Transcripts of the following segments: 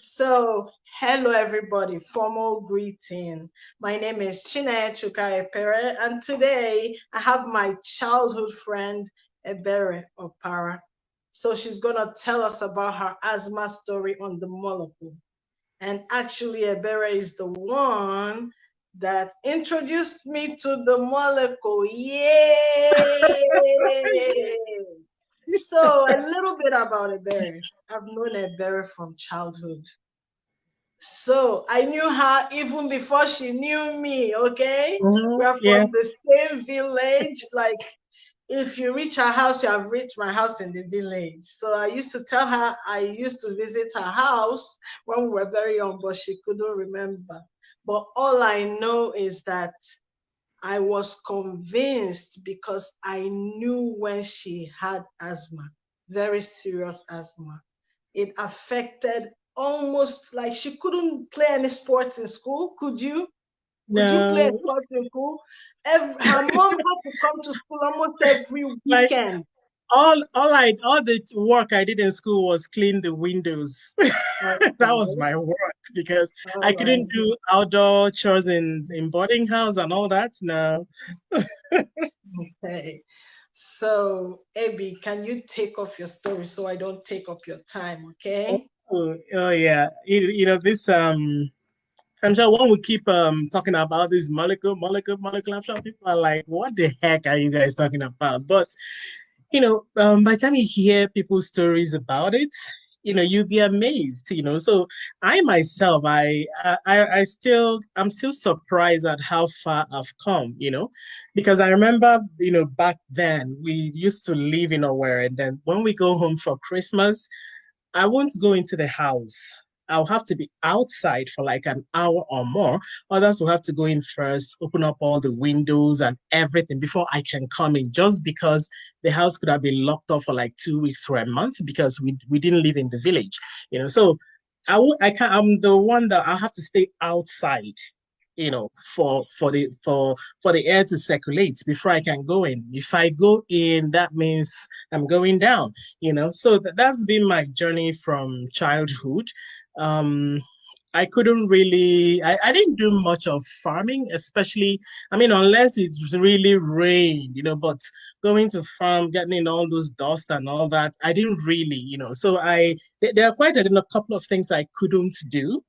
So, hello everybody, formal greeting. My name is Chine Chuka-Epere, and today I have my childhood friend Ebere Opara. So she's gonna tell us about her asthma story on the molecule. And actually, Ebere is the one that introduced me to the molecule. Yay! So a little bit about Ebere. I've known Ebere from childhood. So I knew her even before she knew me, okay? We are Yeah. from the same village. Like, if you reach her house, you have reached my house in the village. So I used to tell her I used to visit her house when we were very young, but she couldn't remember. But all I know is that I was convinced because I knew when she had asthma, very serious asthma. It affected almost like she couldn't play any sports in school. Could you? Could you play No, sports in school? Her mom had to come to school almost every like weekend. all the work I did in school was clean the windows. That was Okay. my work because All I right. couldn't do outdoor chores in boarding house and all that. No. Okay. So, Abby, can you take off your story so I don't take up your time? Okay. Oh yeah. This I'm sure when we keep talking about this molecule, I'm sure people are like, what the heck are you guys talking about? But by the time you hear people's stories about it, you'll be amazed, So I myself, I'm still surprised at how far I've come, because I remember, back then we used to live in Owerri, and then when we go home for Christmas, I won't go into the house. I'll have to be outside for like an hour or more. Others will have to go in first, open up all the windows and everything before I can come in, just because the house could have been locked off for like 2 weeks or a month because we didn't live in the village, So I can't. I'm the one that I have to stay outside, for the air to circulate before I can go in. If I go in, that means I'm going down, So that's been my journey from childhood. Um, I couldn't really, I didn't do much of farming, especially, I mean, unless it's really rained, but going to farm, getting in all those dust and all that, I didn't really, So there are quite a couple of things I couldn't do,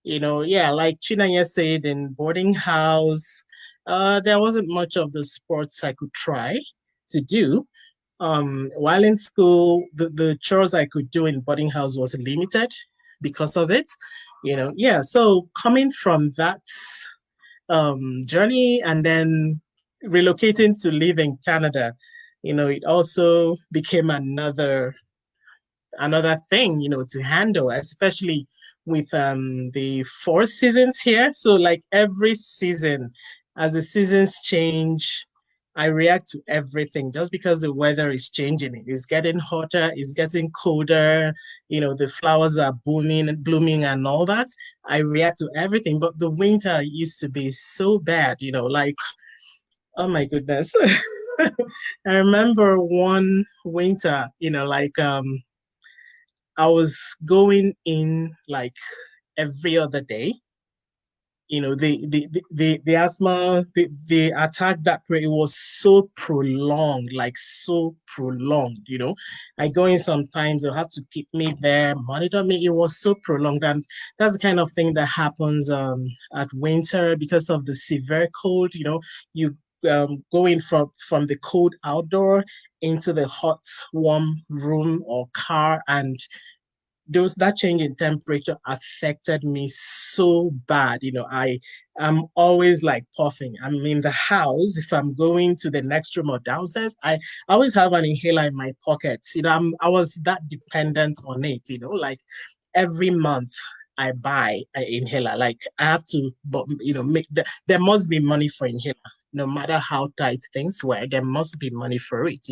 yeah, like Chinanya said, in boarding house, there wasn't much of the sports I could try to do. While in school, the chores I could do in boarding house was limited because of it. Yeah. So coming from that journey and then relocating to live in Canada, it also became another thing, to handle, especially with the 4 seasons here. So like every season, as the seasons change, I react to everything just because the weather is changing. It's getting hotter, it's getting colder, the flowers are blooming and all that. I react to everything. But the winter used to be so bad, like, oh my goodness. I remember one winter, like I was going in like every other day. The asthma, the attack that it was so prolonged, like so prolonged. I go in sometimes, they'll have to keep me there, monitor me. It was so prolonged, and that's the kind of thing that happens at winter because of the severe cold. You going from the cold outdoor into the hot warm room or car, and those that change in temperature affected me so bad. I am always like puffing. I'm in the house. If I'm going to the next room or downstairs, I always have an inhaler in my pocket. I was that dependent on it, like every month I buy an inhaler. Like I have to, but there must be money for inhaler. No matter how tight things were, there must be money for it.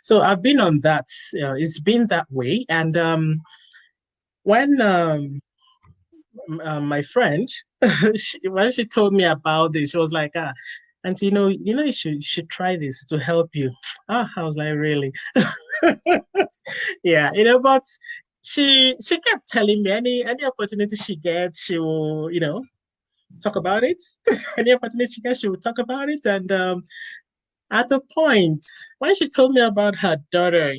So I've been on that. It's been that way, and when my friend when she told me about this, she was like, and you should try this to help you. I was like, really? Yeah, but she kept telling me any opportunity she gets, she will, talk about it. Any opportunity she gets, she will talk about it. And at a point, when she told me about her daughter,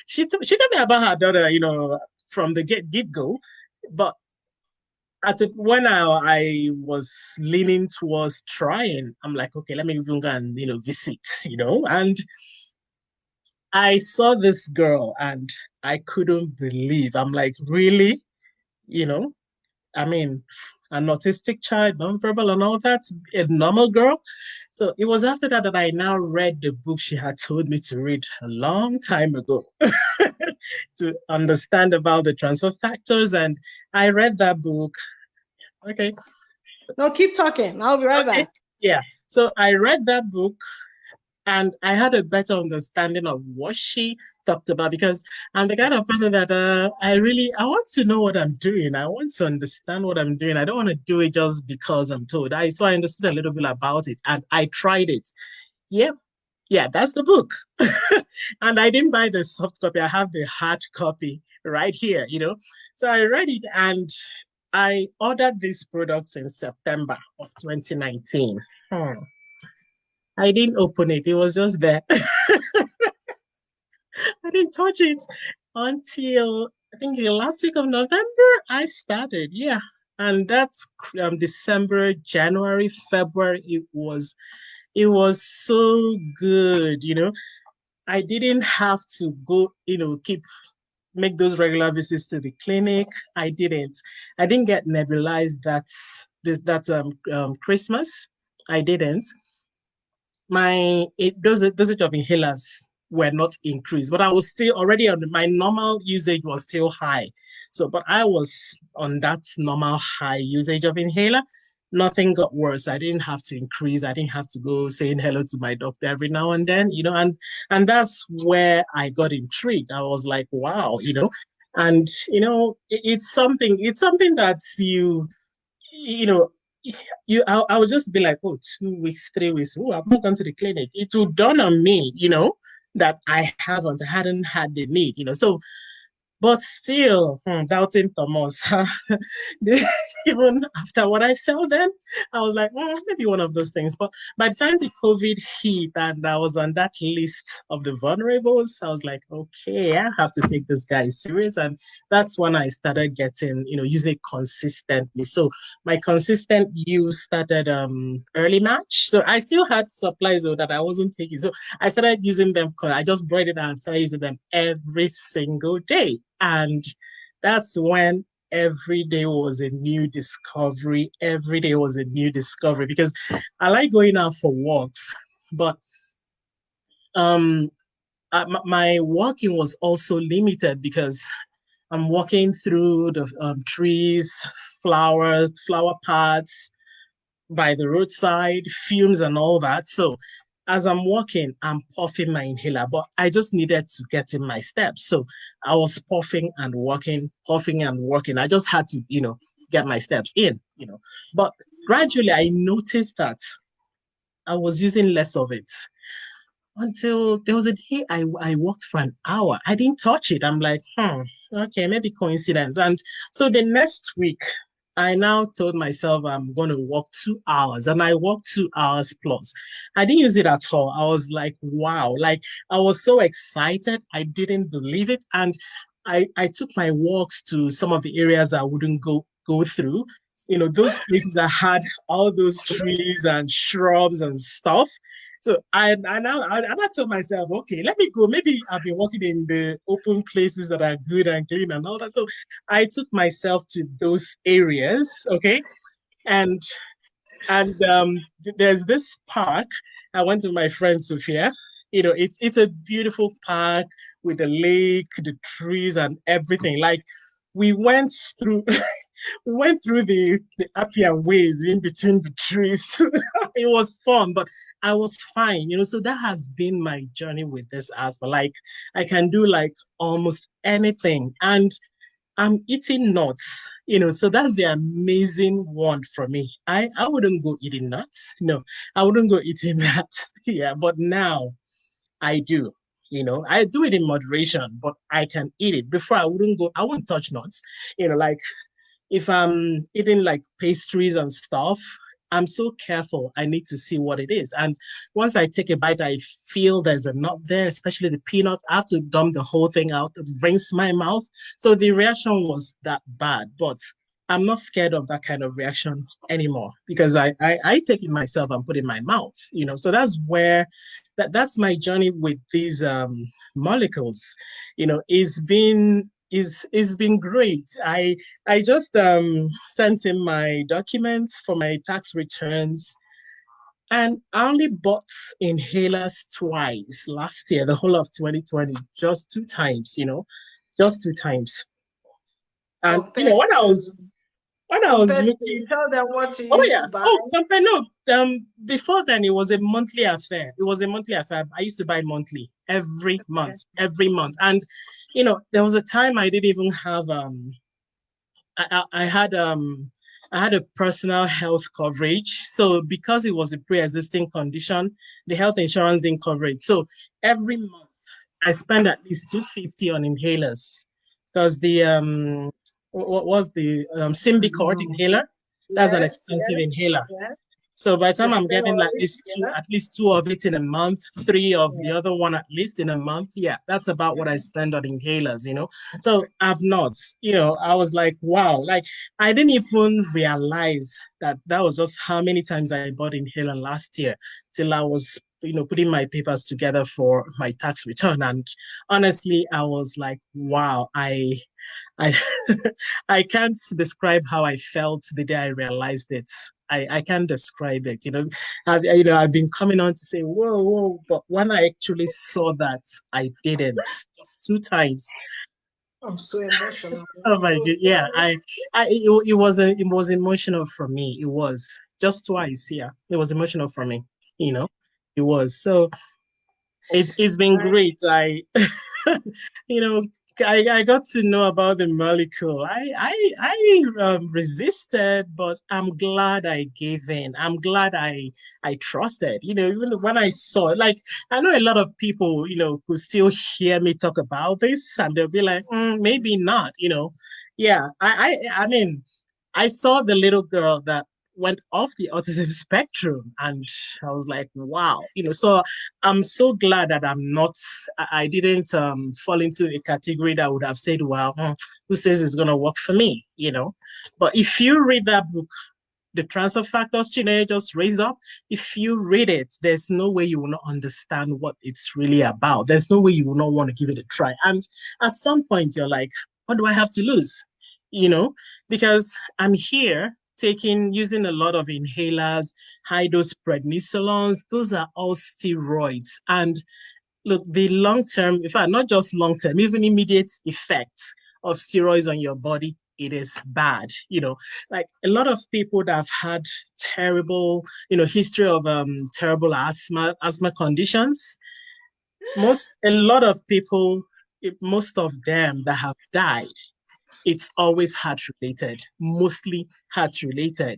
she told me about her daughter, from the get go. But when I was leaning towards trying, I'm like, okay, let me even go and visit, and I saw this girl and I couldn't believe. I'm like, really? You know, I mean, an autistic child, nonverbal and all that, a normal girl. So it was after that that I now read the book she had told me to read a long time ago to understand about the transfer factors. And I read that book. Okay. No, keep talking. I'll be right Okay. back. Yeah. So I read that book and I had a better understanding of what she talked about because I'm the kind of person that I want to know what I'm doing. I want to understand what I'm doing. I don't want to do it just because I'm told. So I understood a little bit about it and I tried it. Yeah, yeah, that's the book. And I didn't buy the soft copy. I have the hard copy right here, So I read it and I ordered these products in September of 2019. Hmm. I didn't open it. It was just there. I didn't touch it until I think the last week of November. I started, yeah, and that's December, January, February. It was so good. I didn't have to go, keep make those regular visits to the clinic. I didn't get nebulized. That's Christmas. I didn't. Those dosage of inhalers were not increased, but I was still already on my normal usage was still high. So, but I was on that normal high usage of inhaler. Nothing got worse. I didn't have to increase. I didn't have to go saying hello to my doctor every now and then, and that's where I got intrigued. I was like, wow, and it's something that you know, I would just be like, oh, 2 weeks, 3 weeks. Oh, I've not gone to the clinic. It will dawn on me, that I hadn't had the need, So but still, doubting Thomas. Even after what I felt then, I was like, maybe one of those things. But by the time the COVID hit and I was on that list of the vulnerables, I was like, okay, I have to take this guy serious. And that's when I started getting, using it consistently. So my consistent use started early March. So I still had supplies though, that I wasn't taking. So I started using them because I just brought it and started using them every single day. And that's when every day was a new discovery. Every day was a new discovery because I like going out for walks, but um, my walking was also limited because I'm walking through the trees, flowers, flower pots, by the roadside, fumes and all that. So as I'm walking, I'm puffing my inhaler, but I just needed to get in my steps. So I was puffing and walking, puffing and walking. I just had to, get my steps in. But gradually I noticed that I was using less of it until there was a day I walked for an hour. I didn't touch it. I'm like, okay, maybe coincidence. And so the next week, I now told myself I'm going to walk 2 hours, and I walked 2 hours plus. I didn't use it at all. I was like, wow, like I was so excited. I didn't believe it. And I took my walks to some of the areas I wouldn't go through. Those places that had all those trees and shrubs and stuff. So I told myself, okay, let me go. Maybe I've been working in the open places that are good and clean and all that. So I took myself to those areas, okay, and there's this park. I went with my friend Sophia. It's a beautiful park with the lake, the trees, and everything. Like we went through we went through the Appian ways in between the trees. It was fun, but I was fine, So that has been my journey with this asthma. Like I can do like almost anything, and I'm eating nuts, So that's the amazing one for me. I wouldn't go eating nuts. No, I wouldn't go eating nuts. Yeah, but now I do. I do it in moderation, but I can eat it. Before I wouldn't touch nuts. Like if I'm eating like pastries and stuff, I'm so careful. I need to see what it is. And once I take a bite, I feel there's a nut there, especially the peanuts. I have to dump the whole thing out, rinse my mouth. So the reaction was that bad. But I'm not scared of that kind of reaction anymore because I take it myself and put it in my mouth. So that's where that's my journey with these molecules. It's been great. I just sent in my documents for my tax returns, and I only bought inhalers twice last year, the whole of 2020, just two times, just two times. And compared to when I was looking, tell them what you oh used yeah, to buy. oh compare no, before then it was a monthly affair. It was a monthly affair. I used to buy monthly Okay. every month, and there was a time I didn't even have I had a personal health coverage. So because it was a pre-existing condition, the health insurance didn't cover it. So every month I spend at least 250 on inhalers because the what was the Symbicort inhaler? That's an Yes, expensive yes, inhaler. yes. So by the The time I'm getting steroids, yeah. at least two of it in a month, three of Yeah. the other one at least in a month, yeah, that's about what I spend on inhalers. So I've not, I was like, wow, like I didn't even realize that was just how many times I bought inhaler last year till I was, putting my papers together for my tax return. And honestly, I was like, wow, I I can't describe how I felt the day I realized it. I can't describe it. I've been coming on to say, whoa, whoa, but when I actually saw that, I didn't. Just two times. I'm so emotional. Oh my So god, yeah. sorry. It was emotional for me. It was just twice. Yeah, it was emotional for me. You know, it was. So it's been I, great. You know, I got to know about the molecule. I resisted, but I'm glad I gave in. I'm glad I trusted. Even when I saw it, like I know a lot of people, could still hear me talk about this, and they'll be like, maybe not. Yeah. I mean, I saw the little girl that went off the autism spectrum, and I was like, wow. So I'm so glad that I didn't fall into a category that would have said, well, who says it's going to work for me? But if you read that book, the transfer factors Chineke just raised up, if you read it, there's no way you will not understand what it's really about. There's no way you will not want to give it a try. And at some point, you're like, what do I have to lose? You know, because I'm here using a lot of inhalers, high dose prednisolons. Those are all steroids. And look, the long term, in fact, not just long term, even immediate effects of steroids on your body, it is bad. Like a lot of people that have had terrible, history of terrible asthma conditions. A lot of people, most of them that have died, it's always heart related, mostly heart related.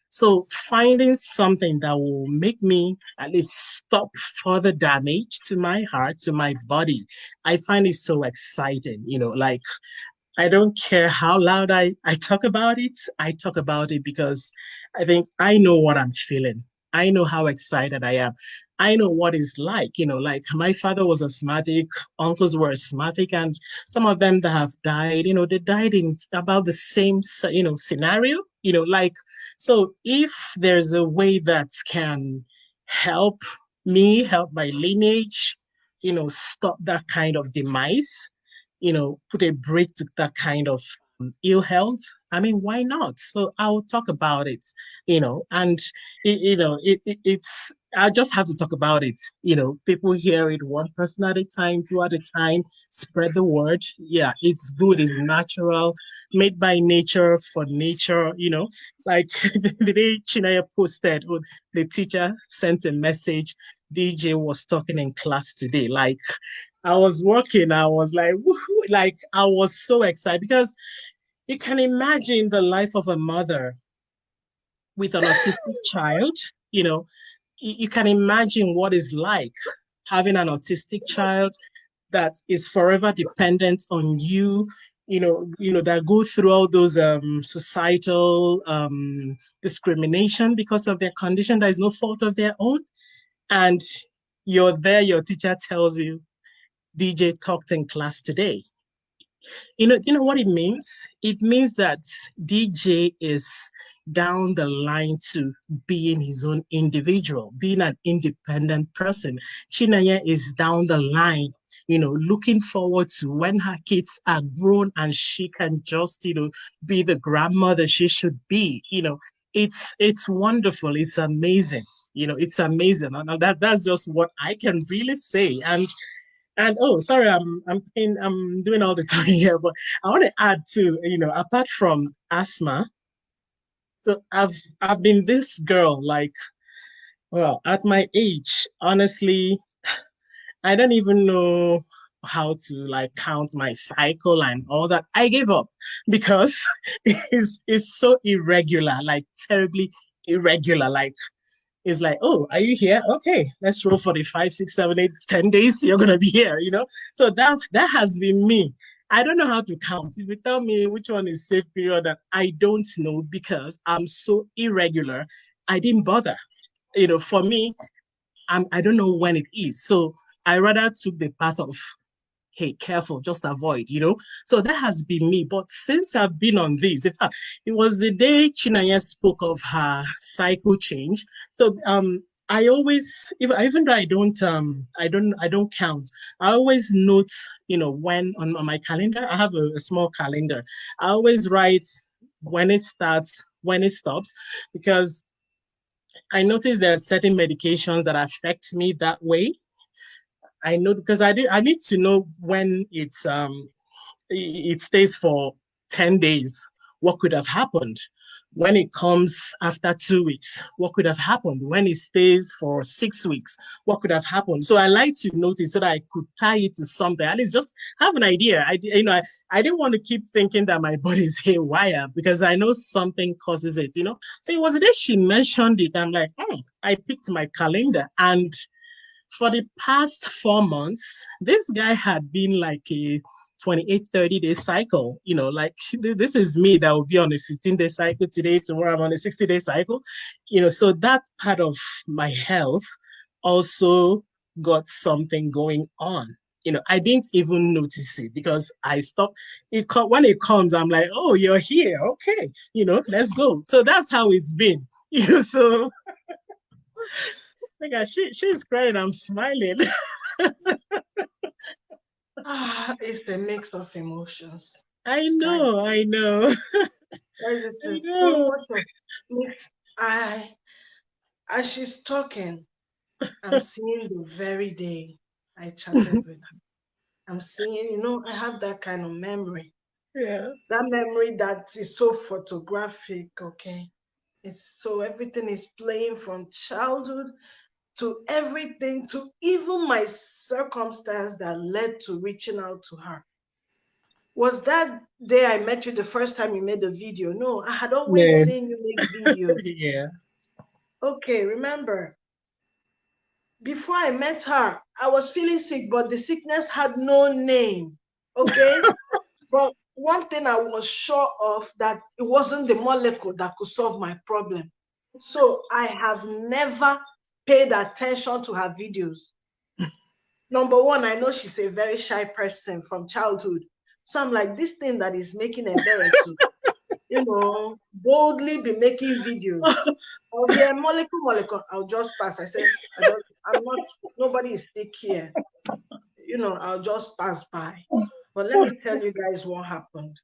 So finding something that will make me at least stop further damage to my heart, to my body, I find it so exciting. Like I don't care how loud I talk about it. I talk about it because I think I know what I'm feeling. I know how excited I am. I know what it's like, my father was asthmatic, uncles were asthmatic, and some of them that have died, they died in about the same, scenario, so if there's a way that can help me, help my lineage, stop that kind of demise, put a break to that kind of ill health. I mean, why not? So I'll talk about it, and it's, I just have to talk about it. People hear it one person at a time, two at a time, spread the word. Yeah, it's good, it's natural, made by nature for nature. Like the day Chinaya posted, the teacher sent a message. DJ was talking in class today. Like I was working, I was like, woohoo, like I was so excited because you can imagine the life of a mother with an autistic child, you know, you can imagine what it's like having an autistic child that is forever dependent on you, that go through all those societal discrimination because of their condition that is no fault of their own. And you're there, your teacher tells you, DJ talked in class today. You know what it means? It means that DJ is down the line to being his own individual, being an independent person. Chinaya is down the line, looking forward to when her kids are grown and she can just, be the grandmother she should be. It's wonderful. It's amazing. It's amazing. And that's just what I can really say. And oh, sorry, I'm doing all the talking here, but I want to add too, apart from asthma, so I've been this girl, like, well, at my age, honestly, I don't even know how to like count my cycle and all that. I gave up because it's so irregular, like terribly irregular. Like it's like, oh, are you here? Okay, let's roll for the 5, 6, 7, 8, 10 days. You're gonna be here. So that has been me. I don't know how to count. If you tell me which one is safe period, that I don't know because I'm so irregular. I didn't bother. For me, I don't know when it is. So I rather took the path of, hey, careful, just avoid. So that has been me. But since I've been on this, in fact, it was the day Chinaya spoke of her cycle change. So I always, even though I don't count, I always note, when on my calendar, I have a small calendar. I always write when it starts, when it stops, because I notice there are certain medications that affect me that way. I know because I need to know when it stays for 10 days, what could have happened? When it comes after 2 weeks, what could have happened? When it stays for 6 weeks, what could have happened? So I like to notice so that I could tie it to something. At least just have an idea. I didn't want to keep thinking that my body is haywire because I know something causes it. So it was the day she mentioned it. I'm like, I picked my calendar, and for the past 4 months, this guy had been like a 28, 30-day cycle. Like this is me that will be on a 15-day cycle today, tomorrow I'm on a 60-day cycle. So that part of my health also got something going on. I didn't even notice it because I stopped. When it comes, I'm like, oh, you're here. Okay, let's go. So that's how it's been. So like she's crying, I'm smiling. It's the mix of emotions. I Guys, know, I know, it's I so know. much of mix. As she's talking, I'm seeing the very day I chatted with her. I'm seeing, I have that kind of memory. Yeah. That memory that is so photographic, okay? It's so everything is playing from childhood to everything, to even my circumstance that led to reaching out to her. Was that day I met you the first time you made the video? No, I had always Yeah. seen you make videos. Yeah. Okay, remember, before I met her, I was feeling sick, but the sickness had no name. Okay? But one thing I was sure of, that it wasn't the molecule that could solve my problem. So I have never paid attention to her videos. Number one, I know she's a very shy person from childhood. So I'm like, this thing that is making a better to, boldly be making videos. I'll be a molecule. I'll just pass. I said, I'm not, nobody is sick here. I'll just pass by. But let me tell you guys what happened.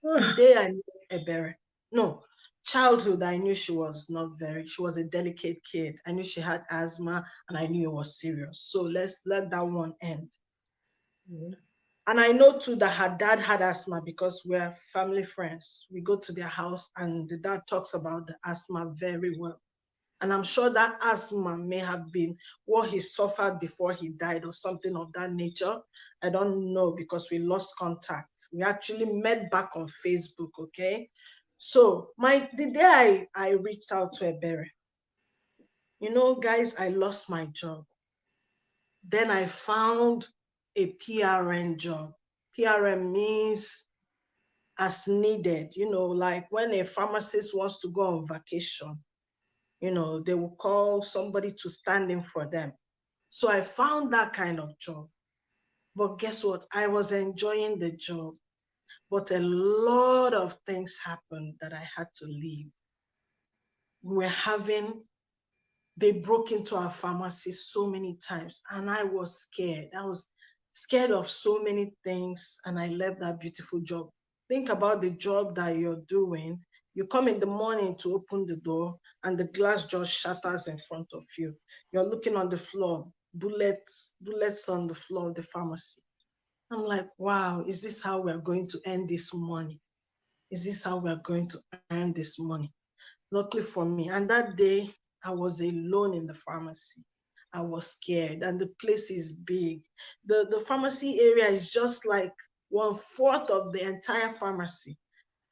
The day I met Ebere, no, childhood, I knew she was she was a delicate kid. I knew she had asthma and I knew it was serious. So let's let that one end. And I know too that her dad had asthma because we're family friends. We go to their house and the dad talks about the asthma very well. And I'm sure that asthma may have been what he suffered before he died or something of that nature. I don't know because we lost contact. We actually met back on Facebook, okay? So the day I reached out to Ebere, guys, I lost my job. Then I found a PRN job. PRN means as needed, like when a pharmacist wants to go on vacation, they will call somebody to stand in for them. So I found that kind of job. But guess what? I was enjoying the job, but a lot of things happened that I had to leave. We were having They broke into our pharmacy so many times, and I was scared. I was scared of so many things, and I left that beautiful job. Think about the job that you're doing. You come in the morning to open the door, and the glass just shatters in front of you. You're looking on the floor, bullets on the floor of the pharmacy. I'm like, wow, is this how we're going to earn this money? Is this how we're going to earn this money? Luckily for me. And that day, I was alone in the pharmacy. I was scared, and the place is big. The pharmacy area is just like 1/4 of the entire pharmacy,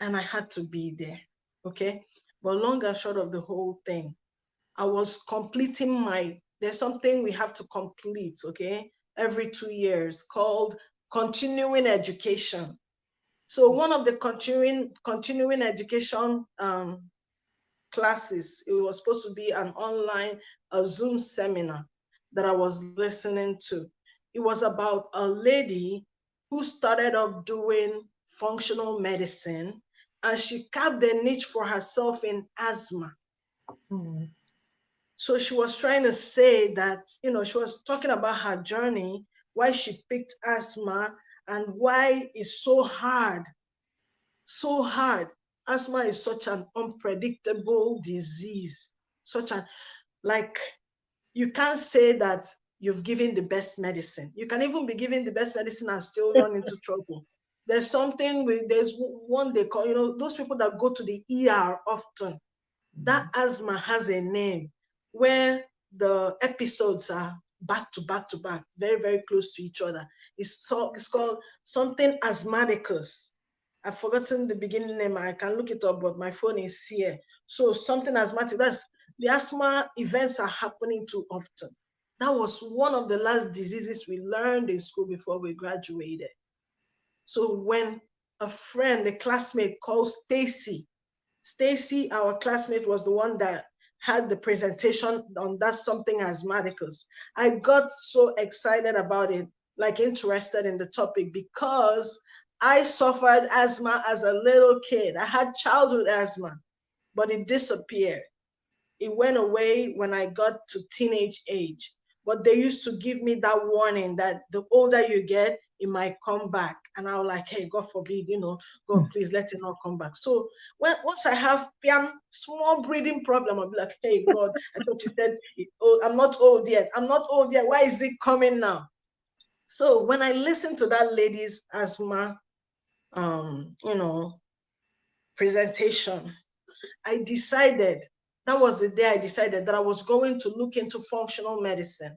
and I had to be there. Okay. But long and short of the whole thing, I was completing there's something we have to complete, okay, every 2 years called continuing education. So one of the continuing education classes. It was supposed to be an online, a Zoom seminar that I was listening to. It was about a lady who started off doing functional medicine, and she carved a niche for herself in asthma. Mm. So she was trying to say that, she was talking about her journey, why she picked asthma, and why it's so hard. So hard. Asthma is such an unpredictable disease, such an, like, you can't say that you've given the best medicine. You can even be giving the best medicine and still run into trouble. There's one they call, those people that go to the ER often. That asthma has a name where the episodes are back to back to back, very, very close to each other. It's called something asthmaticus. I've forgotten the beginning name. I can look it up, but my phone is here. So something asthmatic. That's the asthma events are happening too often. That was one of the last diseases we learned in school before we graduated. So when a classmate called Stacy, our classmate, was the one that had the presentation on that something asthmaticus. I got so excited about it, like interested in the topic, because I suffered asthma as a little kid. I had childhood asthma, but it disappeared. It went away when I got to teenage age. But they used to give me that warning that the older you get, it might come back. And I was like, hey, God forbid, God, please let it not come back. So once I have small breathing problem, I'll be like, hey, God, I thought you said, I'm not old yet. I'm not old yet. Why is it coming now? So when I listened to that lady's asthma, um, you know, presentation, that was the day I decided that I was going to look into functional medicine.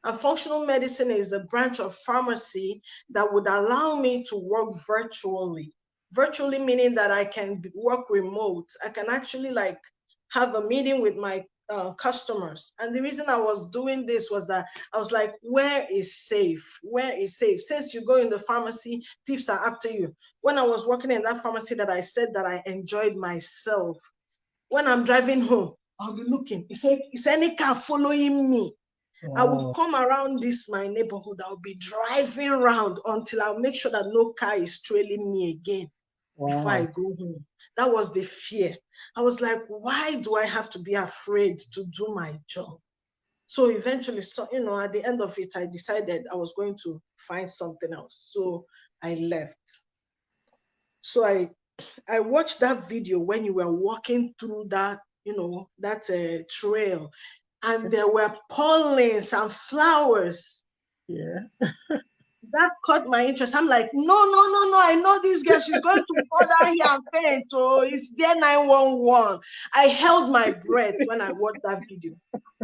And functional medicine is a branch of pharmacy that would allow me to work virtually. Virtually meaning that I can work remote. I can actually have a meeting with my customers. And the reason I was doing this was that I was like, where is safe? Where is safe? Since you go in the pharmacy, thieves are after you. When I was working in that pharmacy that I said that I enjoyed myself, when I'm driving home, I'll be looking. Is any car following me? I will come around my neighborhood. I'll be driving around until I'll make sure that no car is trailing me again before I go home. That was the fear. I was like, why do I have to be afraid to do my job? So eventually, at the end of it, I decided I was going to find something else. So I left. So I watched that video when you were walking through that, trail, and there were pollens and flowers. Yeah. That caught my interest. I'm like, no, no, no, no. I know this girl. She's going to fall down here and faint. Oh, it's there 911. I held my breath when I watched that video.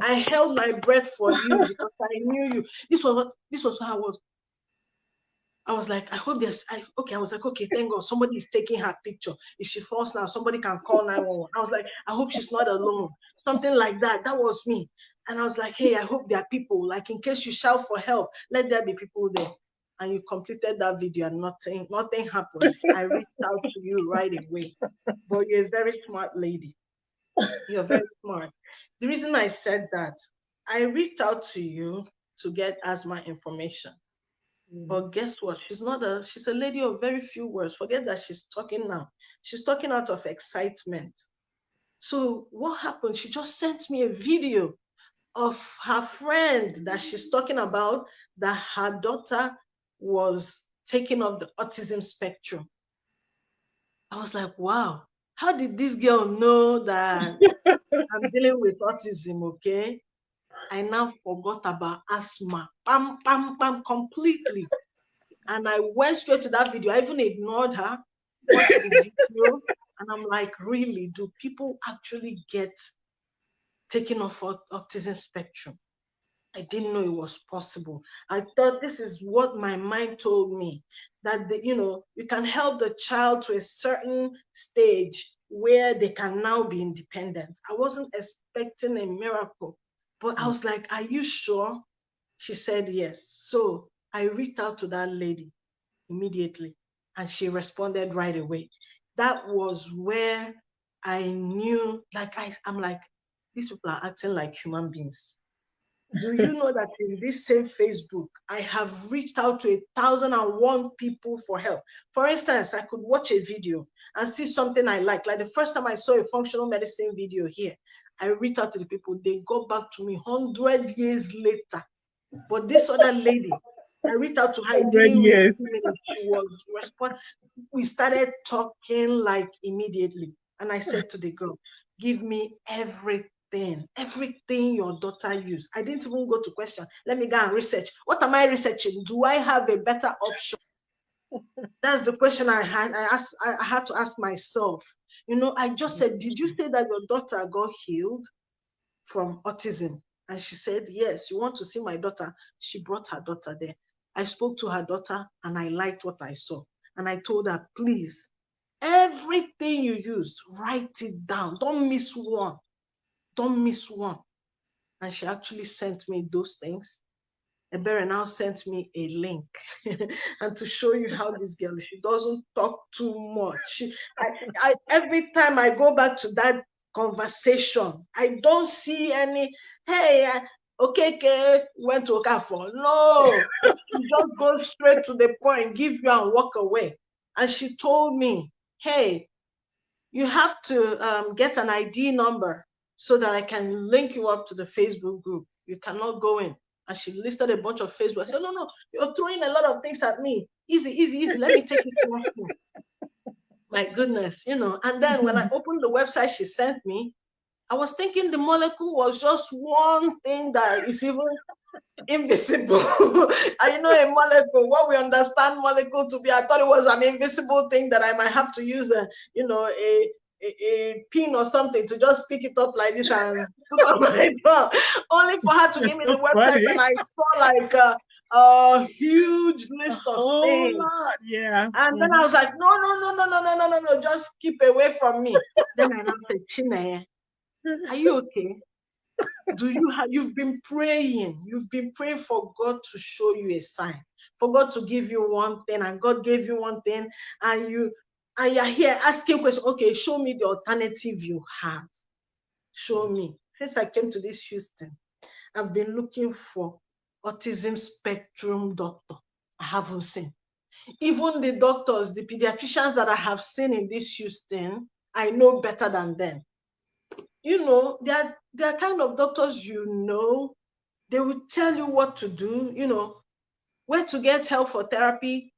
I held my breath for you because I knew you. This was how I was. I was like, I hope okay. I was like, okay, thank God somebody is taking her picture. If she falls now, somebody can call 911. I was like, I hope she's not alone. Something like that. That was me. And I was like, hey, I hope there are people, like in case you shout for help, let there be people there. And you completed that video and nothing happened. I reached out to you right away. But you're a very smart lady. You're very smart. The reason I said that, I reached out to you to get asthma information. But guess what? She's a lady of very few words. Forget that she's talking now. She's talking out of excitement. So what happened? She just sent me a video of her friend that she's talking about, that her daughter was taken off the autism spectrum. I was like, wow, how did this girl know that I'm dealing with autism? Okay. I now forgot about asthma. Bam, bam, bam, completely. And I went straight to that video. I even ignored her, watched the video, and I'm like, really, do people actually get taken off autism spectrum? I didn't know it was possible. I thought this is what my mind told me, that you can help the child to a certain stage where they can now be independent. I wasn't expecting a miracle, but I was like, are you sure? She said yes. So I reached out to that lady immediately, and she responded right away. That was where I knew, like, I'm like, these people are acting like human beings. Do you know that in this same Facebook, I have reached out to 1,001 people for help? For instance, I could watch a video and see something I like the first time I saw a functional medicine video here, I reached out to the people. They got back to me 100 years later. But this other lady, I reached out to her. It 100 didn't reach years. 2 minutes. She was respond. We started talking like immediately. And I said to the girl, give me everything your daughter used. I didn't even go to question. Let me go and research. What am I researching? Do I have a better option? That's the question I had. I had to ask myself. I just said, did you say that your daughter got healed from autism? And she said, yes. You want to see my daughter? She brought her daughter there. I spoke to her daughter and I liked what I saw. And I told her, please, everything you used, write it down. Don't miss one. Don't miss one. And she actually sent me those things. Ebere now sent me a link. And to show you how this girl, she doesn't talk too much. Every time I go back to that conversation, I don't see any, hey, okay, went to Okafor. No, she just goes straight to the point, give you and walk away. And she told me, hey, you have to get an ID number so that I can link you up to the Facebook group. You cannot go in. And she listed a bunch of Facebook. I said, no, you're throwing a lot of things at me. Easy, easy, easy. Let me take it to my goodness, And then when I opened the website she sent me, I was thinking the molecule was just one thing that is even invisible. And a molecule, what we understand molecule to be, I thought it was an invisible thing that I might have to use a pin or something to just pick it up like this and put on my phone. Only for her to It's give me so the website, funny. and I saw like a huge A list of whole things. lot. Yeah. And then I was like, no, just keep away from me. Then I now said, Chine, are you okay? You've been praying for God to show you a sign, for God to give you one thing, and God gave you one thing, and you're here asking questions. Okay, show me the alternative you have. Show me. Since I came to this Houston, I've been looking for autism spectrum doctor. I haven't seen. Even the doctors, the pediatricians that I have seen in this Houston, I know better than them. They're kind of doctors, they will tell you what to do, where to get help for therapy.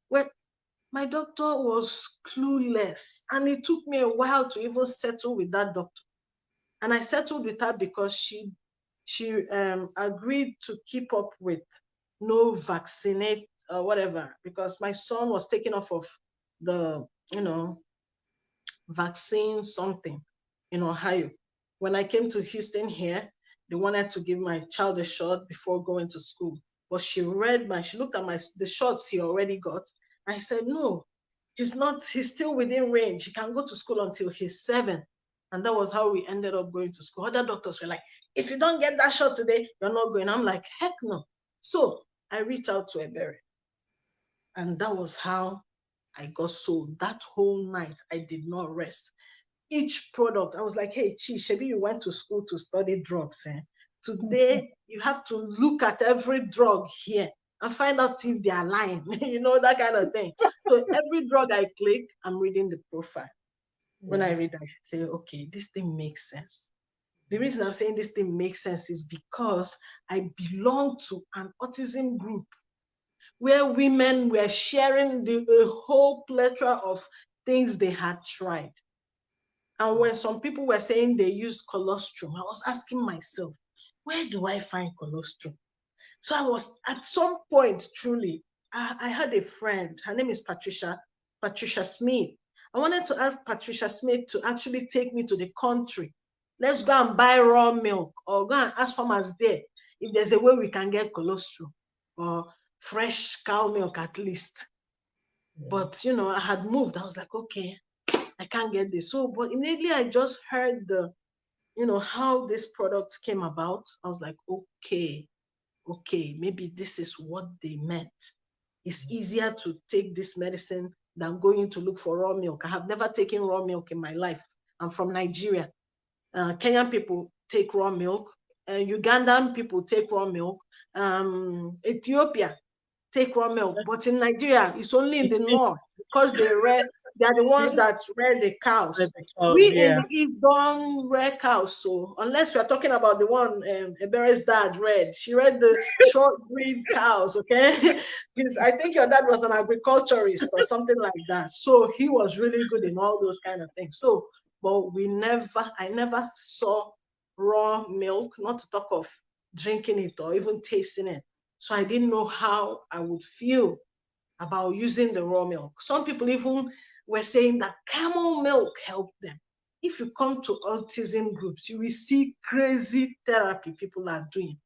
My doctor was clueless, and it took me a while to even settle with that doctor. And I settled with her because she agreed to keep up with no vaccinate or whatever, because my son was taken off of the vaccine something in Ohio. When I came to Houston here, they wanted to give my child a shot before going to school. But she looked at the shots he already got. I said, no, he's still within range. He can go to school until he's 7. And that was how we ended up going to school. Other doctors were like, if you don't get that shot today, you're not going. I'm like, heck no. So I reached out to Ebere. And that was how I got sold. That whole night, I did not rest. Each product, I was like, hey, Chi, Shebi, you went to school to study drugs. Eh? Today, you have to look at every drug here and find out if they are lying, that kind of thing. So every drug I click, I'm reading the profile. When I read, I say, okay, this thing makes sense. The reason I'm saying this thing makes sense is because I belong to an autism group where women were sharing a whole plethora of things they had tried. And when some people were saying they use colostrum, I was asking myself, where do I find colostrum? So I was, at some point, truly, I had a friend, her name is Patricia Smith. I wanted to ask Patricia Smith to actually take me to the country. Let's go and buy raw milk, or go and ask farmers there if there's a way we can get colostrum or fresh cow milk at least. But, I had moved. I was like, okay, I can't get this. So, but immediately I just heard how this product came about. I was like, okay, maybe this is what they meant. It's easier to take this medicine than going to look for raw milk. I have never taken raw milk in my life. I'm from Nigeria. Kenyan people take raw milk. Ugandan people take raw milk. Ethiopia take raw milk. But in Nigeria, it's only in the north because they are the ones that rear the cows. We in the east don't rear cows. So unless we are talking about the one Ebere's dad reared, she reared the short breed cows, okay? I think your dad was an agriculturist or something like that. So he was really good in all those kind of things. So, but I never saw raw milk, not to talk of drinking it or even tasting it. So I didn't know how I would feel about using the raw milk. Some people even were saying that camel milk helped them. If you come to autism groups, you will see crazy therapy people are doing.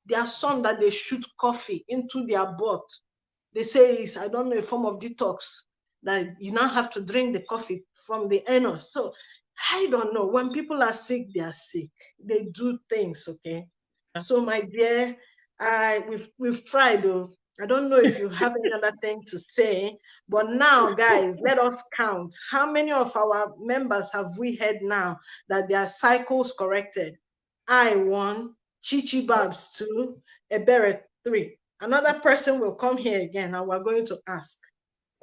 There are some that they shoot coffee into their butt. They say it's, I don't know, a form of detox, that you now have to drink the coffee from the anus. So I don't know. When people are sick, they are sick. They do things, okay? So my dear, we've tried though. I don't know if you have any other thing to say, but now, guys, let us count. How many of our members have we had now that their cycles corrected? I 1, Chichi Babs 2, Ebere 3. Another person will come here again and we're going to ask.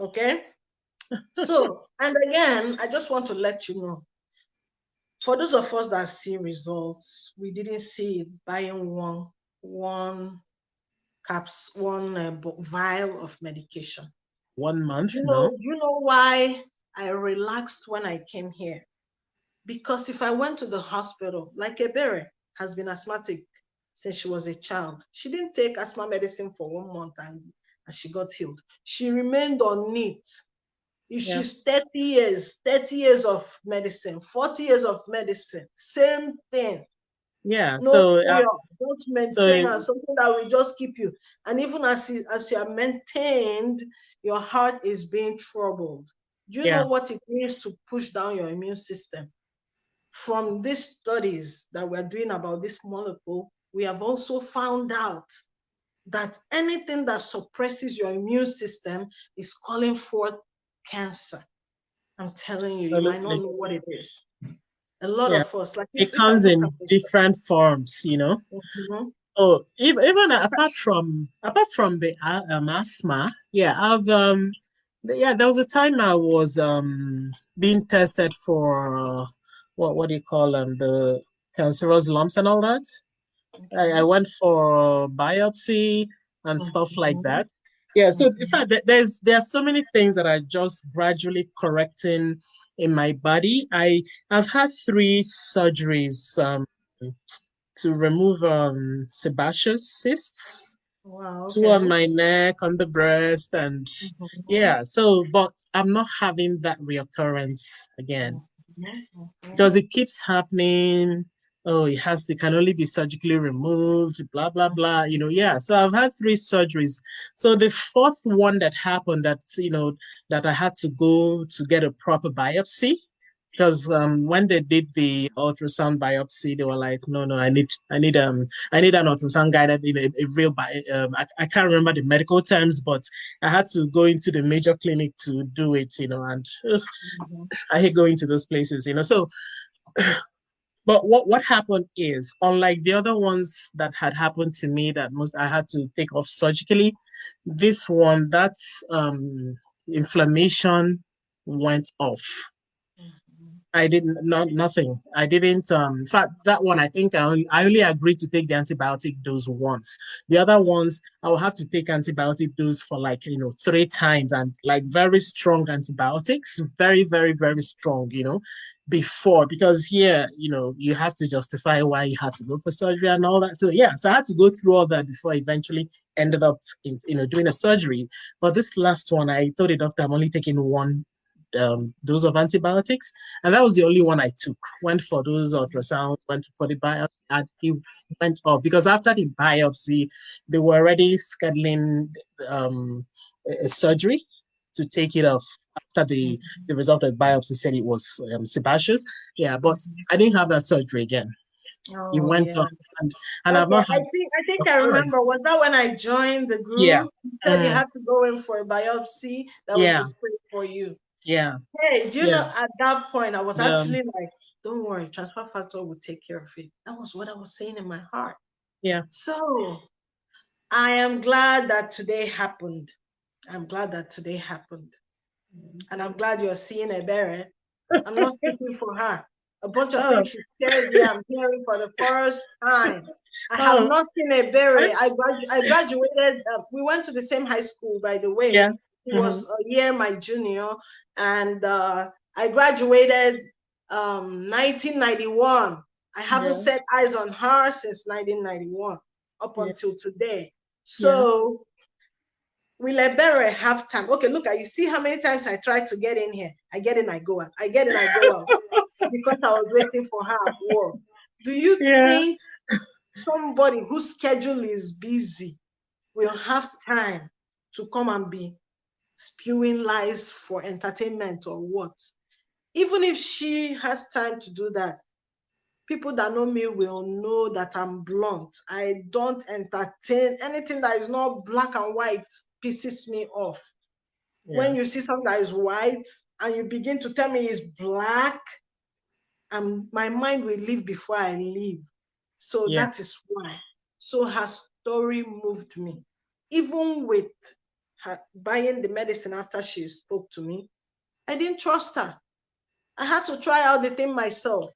Okay? So, and again, I just want to let you know, for those of us that see results, we didn't see it buying one vial of medication. 1 month, no? You know why I relaxed when I came here? Because if I went to the hospital, like Ebere has been asthmatic since she was a child, she didn't take asthma medicine for 1 month and she got healed. She remained on it. If she's 30 years of medicine, 40 years of medicine, same thing. Yeah, No so don't maintain something that will just keep you. And even as you are maintained, your heart is being troubled. Do you know what it means to push down your immune system? From these studies that we're doing about this molecule, we have also found out that anything that suppresses your immune system is calling forth cancer. I'm telling you, you might not know what it is. A lot of us, like it if I comes look at in this, different forms, Oh, even apart from the asthma, there was a time I was being tested for what do you call them, the cancerous lumps and all that. I went for biopsy and stuff like that. Yeah, so in fact, there's so many things that are just gradually correcting in my body. I've had 3 surgeries to remove sebaceous cysts, wow, 2 okay. on my neck, on the breast, and so but I'm not having that reoccurrence again because it keeps happening. oh, can only be surgically removed, blah, blah, blah. Yeah. So I've had three surgeries. So the fourth one that happened that I had to go to get a proper biopsy. Because when they did the ultrasound biopsy, they were like, no, no, I need an ultrasound guided, a real I can't remember the medical terms, but I had to go into the major clinic to do it, and Mhm. I hate going to those places. So but what happened is, unlike the other ones that had happened to me that most I had to take off surgically, this one, that's inflammation went off. Mhm. I didn't not nothing. I didn't in fact that one I think I only agreed to take the antibiotic dose once. The other ones I will have to take antibiotic dose for like 3 times, and like very strong antibiotics, very, very, very strong, before, because here, you have to justify why you have to go for surgery and all that. So yeah, so I had to go through all that before I eventually ended up in doing a surgery. But this last one, I told the doctor I'm only taking one dose of antibiotics, and that was the only one I took. Went for those ultrasounds, went for the biopsy, and it went off because after the biopsy, they were already scheduling a surgery to take it off after the result of the biopsy said it was sebaceous. Yeah, but Mhm. I didn't have that surgery again. It Oh went yeah. off, and I've Okay, not I had think I think I occurrence. remember. Was that when I joined the Yeah. group? You said you Mm, had to go in for a biopsy that we yeah. should pray for you. Yeah. Hey, do you know Yeah. at that point I was Um, actually like, don't worry, transfer factor will take care of it. That was what I was saying in my heart. yeah. So I am glad that today happened. I'm glad that today happened. And I'm glad you're seeing a Ebere. I'm not speaking for her. A bunch of Oh, things she shared here, I'm hearing for the first time. I have oh, not seen a Ebere. I graduated, we went to the same high school, by the way. yeah. He Hmm. was a year my junior, and I graduated 1991. I haven't Yeah. set eyes on her since 1991 up Yeah. until today. Yeah. So will Ebere have time? Okay, look, you see how many times I tried to get in here. I get in, I go out. I get in, I go out because I was waiting for her at work. Do you Yeah. think somebody whose schedule is busy will have time to come and be spewing lies for entertainment or what? Even if she has time to do that, people that know me will know that I'm blunt. I don't entertain anything that is not black and white, pisses me off. Yeah. When you see something that is white and you begin to tell me it's black, and my mind will leave before I leave. So Yeah. that is why. So her story moved me. Even with her buying the medicine after she spoke to me, I didn't trust her. I had to try out the thing myself.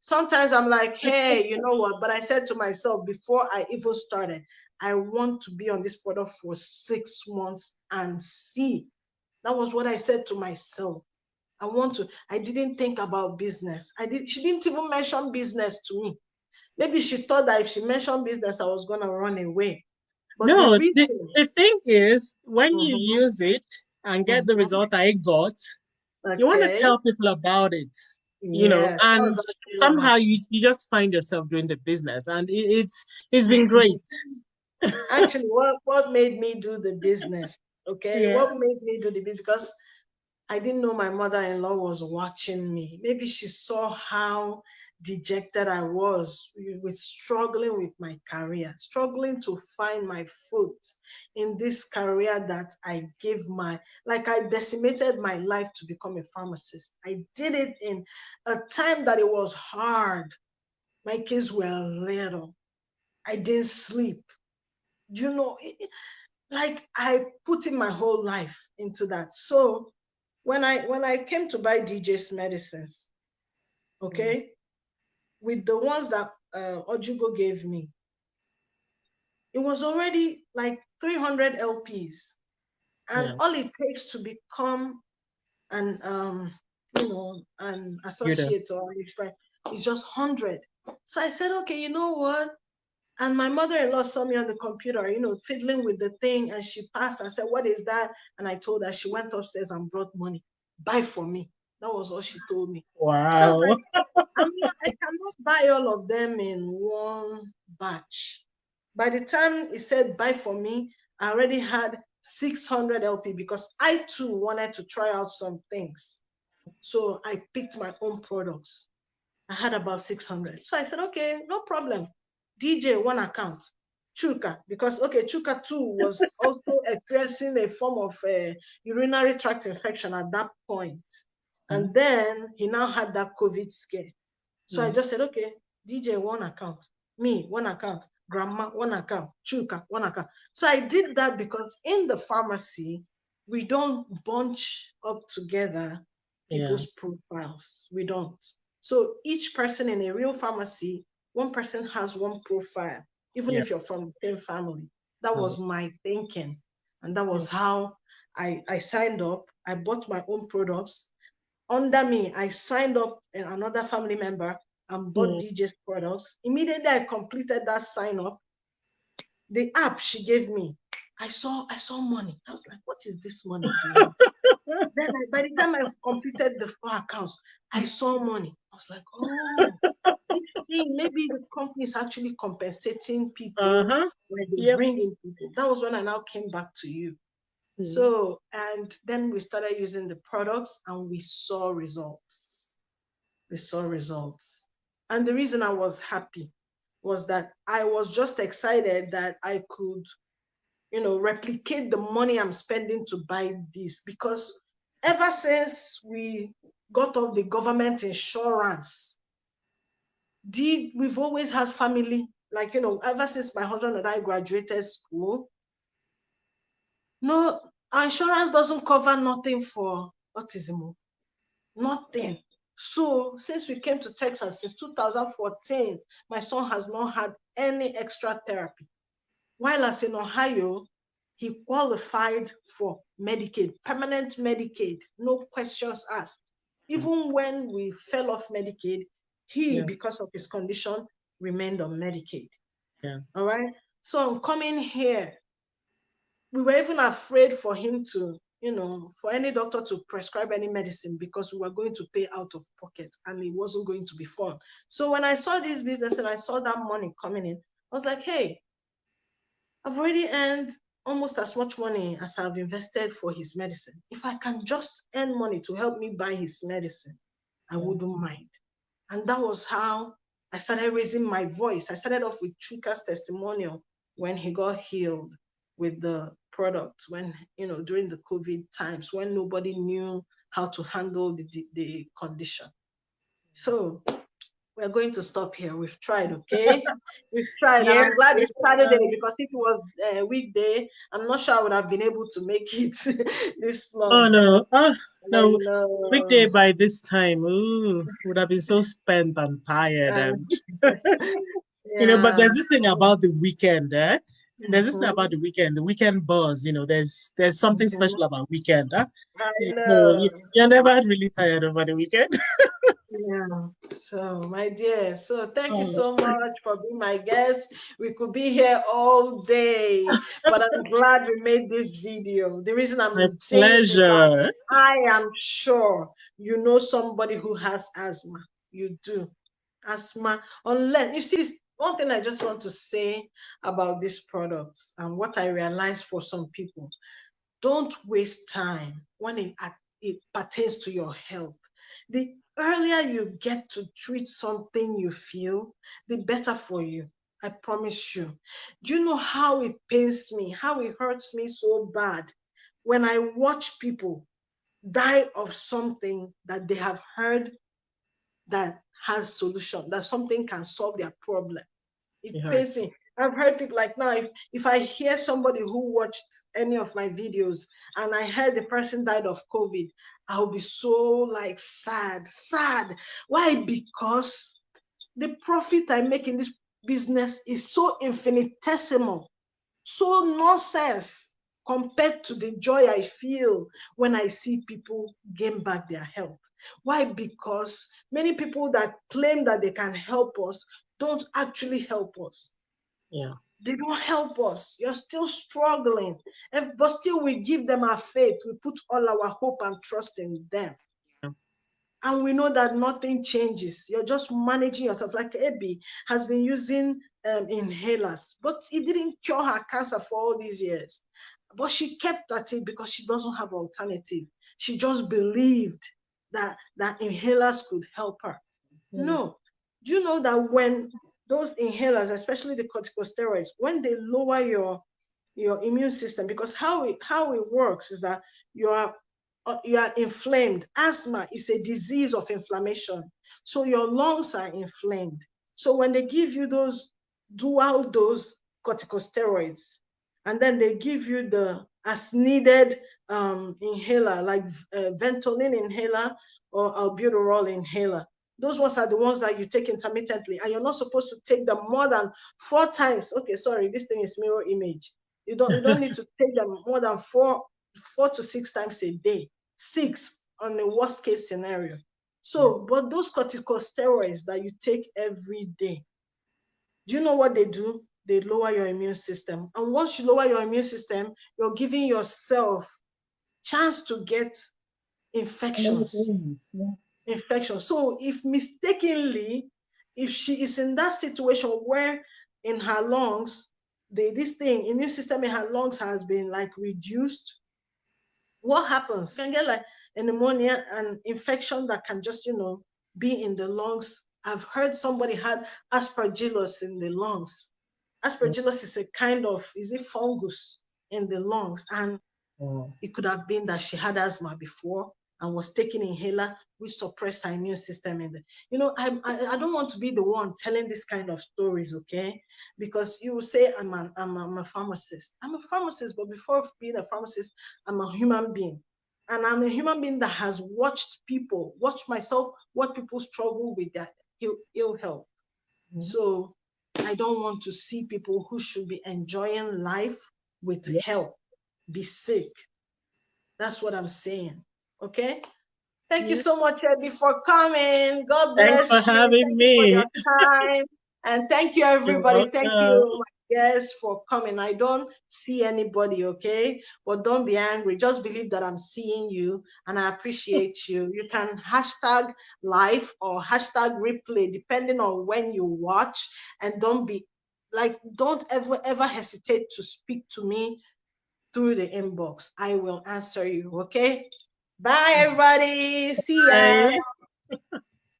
Sometimes I'm like, hey, you know what? But I said to myself before I even started, I want to be on this product for 6 months and see. That was what I said to myself. I didn't think about business. She didn't even mention business to me. Maybe she thought that if she mentioned business, I was gonna run away. But the No, reason, the thing is, when you mhm, use it and get the mhm, result I got, you want to okay, tell people about it, yes, that and was actually what somehow happened. you just find yourself doing the business, and it's been great. Actually, what made me do the business? Okay, Yeah. what made me do the business? Because I didn't know my mother-in-law was watching me. Maybe she saw how dejected I was with struggling with my career, struggling to find my foot in this career that I gave like I decimated my life to become a pharmacist. I did it in a time that it was hard. My kids were little. I didn't sleep. You know, like I put in my whole life into that. So when I came to buy DJ's medicines, Mm. okay, with the ones that Ojugo gave me, it was already like 300 LPs, and Yeah. all it takes to become an an You know. associate or an expert is just 100. So I said, okay, you know what? And my mother-in-law saw me on the computer, fiddling with the thing, and she passed. I said, what is that? And I told her. She went upstairs and brought money. Buy for me. That was all she told me. So I was Wow. like, I cannot buy all of them in one batch. By the time it said buy for me, I already had 600 LP because I too wanted to try out some things. So I picked my own products. I had about 600. So I said, okay, no problem. DJ, one account. Chuka, because okay, Chuka too was also experiencing a form of urinary tract infection at that point. And then he now had that COVID scare. So I just said, okay, DJ, one account. Me, one account. Grandma, one account. Chuka, one account. So I did that because in the pharmacy, we don't bunch up together Yeah. people's profiles. We don't. So each person in a real pharmacy, one person has one profile, even Yeah. if you're from the same family. That was my thinking. And that Yeah. was how I signed up. I bought my own products. Under me, I signed up another family member and bought Mm. DJ's products. Immediately I completed that sign up, the app she gave me, I saw money. I was like, what is this money doing? Then by the time I completed the 4 accounts, I saw money. I was like, oh, this thing, maybe the company is actually compensating people Uh-huh. when they Yep. bring in people. That was when I now came back to you. Mm. So, and then we started using the products and we saw results. We saw results. And the reason I was happy was that I was just excited that I could, replicate the money I'm spending to buy this, because ever since we got off the government insurance, we've always had family, like, ever since my husband and I graduated school, no, our insurance doesn't cover nothing for autism. Nothing. So since we came to Texas since 2014, my son has not had any extra therapy. While as in Ohio, he qualified for Medicaid, permanent Medicaid, no questions asked. Even when we fell off Medicaid, he, Yeah. because of his condition, remained on Medicaid. Yeah. All right. So I'm coming here, we were even afraid for him to, for any doctor to prescribe any medicine, because we were going to pay out of pocket and it wasn't going to be fun. So when I saw this business and I saw that money coming in, I was like, hey, I've already earned almost as much money as I've invested for his medicine. If I can just earn money to help me buy his medicine, I Yeah. wouldn't mind. And that was how I started raising my voice. I started off with Chuka's testimonial when he got healed with the product, when, during the COVID times, when nobody knew how to handle the condition. So we're going to stop here. We've tried, okay? We've tried, and Yeah. I'm glad We it's Saturday, tried. because if it was a weekday, I'm not sure I would have been able to make it this Oh long. no. I No. Weekday know. by this time, ooh, would have been so spent and tired and but Yeah. there's this thing about the weekend, eh? There's this thing about Mhm. the weekend buzz, there's something Mhm. special about weekend, huh? I So know. you're never really tired over the weekend. Yeah. So, my dear, so thank you Oh, so much for being my guest. We could be here all day, but I'm glad we made this video. The reason my I'm saying it is that pleasure. I am sure you know somebody who has asthma. You do. Asthma. Unless, you see, one thing I just want to say about these products and what I realized for some people, don't waste time when it pertains to your health. The earlier you get to treat something you feel, the better for you. I promise you. Do you know how it pains me, how it hurts me so bad when I watch people die of something that they have heard that has solution, that something can solve their problem? It It pains hurts. me. I've heard people like, now, if I hear somebody who watched any of my videos and I heard the person died of COVID, I'll be so like sad. Why? Because the profit I make in this business is so infinitesimal, so nonsense compared to the joy I feel when I see people gain back their health. Why? Because many people that claim that they can help us don't actually help us. Yeah. They don't help us. You're still struggling. But still, we give them our faith. We put all our hope and trust in them. Yeah. And we know that nothing changes. You're just managing yourself. Like Abby has been using inhalers, but it didn't cure her cancer for all these years. But she kept at it because she doesn't have alternative. She just believed that inhalers could help her. Mm. No. Do you know that when those inhalers, especially the corticosteroids, when they lower your immune system, because how it works is that you are inflamed. Asthma is a disease of inflammation. So your lungs are inflamed. So when they give you those dual dose corticosteroids, and then they give you the as needed inhaler, like Ventolin inhaler or albuterol inhaler, those ones are the ones that you take intermittently, and you're not supposed to take them more than 4 times. Okay, sorry, this thing is mirror image. You don't need to take them more than 4 to 6 times a day. 6 on the worst case scenario. Yeah. So, but those corticosteroids that you take every day, do you know what they do? They lower your immune system. And once you lower your immune system, you're giving yourself chance to get Many infections. things. Yeah. So if mistakenly, if she is in that situation where in her lungs, this thing, immune system in her lungs has been like reduced, what happens? You can get like a pneumonia, an infection that can just, be in the lungs. I've heard somebody had aspergillus in the lungs. Yeah. Aspergillus is a kind of, is it fungus in the lungs? And Oh. it could have been that she had asthma before and was taking inhaler, which suppressed her immune system. I don't want to be the one telling this kind of stories, okay? Because you will say I'm a pharmacist. I'm a pharmacist, but before being a pharmacist, I'm a human being. And I'm a human being that has watched myself, what people struggle with their ill health. Mhm. So I don't want to see people who should be enjoying life with Yeah. health be sick. That's what I'm saying. Okay. Thank you Yeah. so much, Eddie, for coming. God Thanks for bless you. having Thank you for your me. time. And thank you, You're everybody. Thank welcome. you, my guests, for coming. I don't see anybody, okay? But don't be angry. Just believe that I'm seeing you and I appreciate you. You can hashtag live or hashtag replay, depending on when you watch. And don't ever hesitate to speak to me through the inbox. I will answer you. Okay. Bye, everybody. See ya. Bye.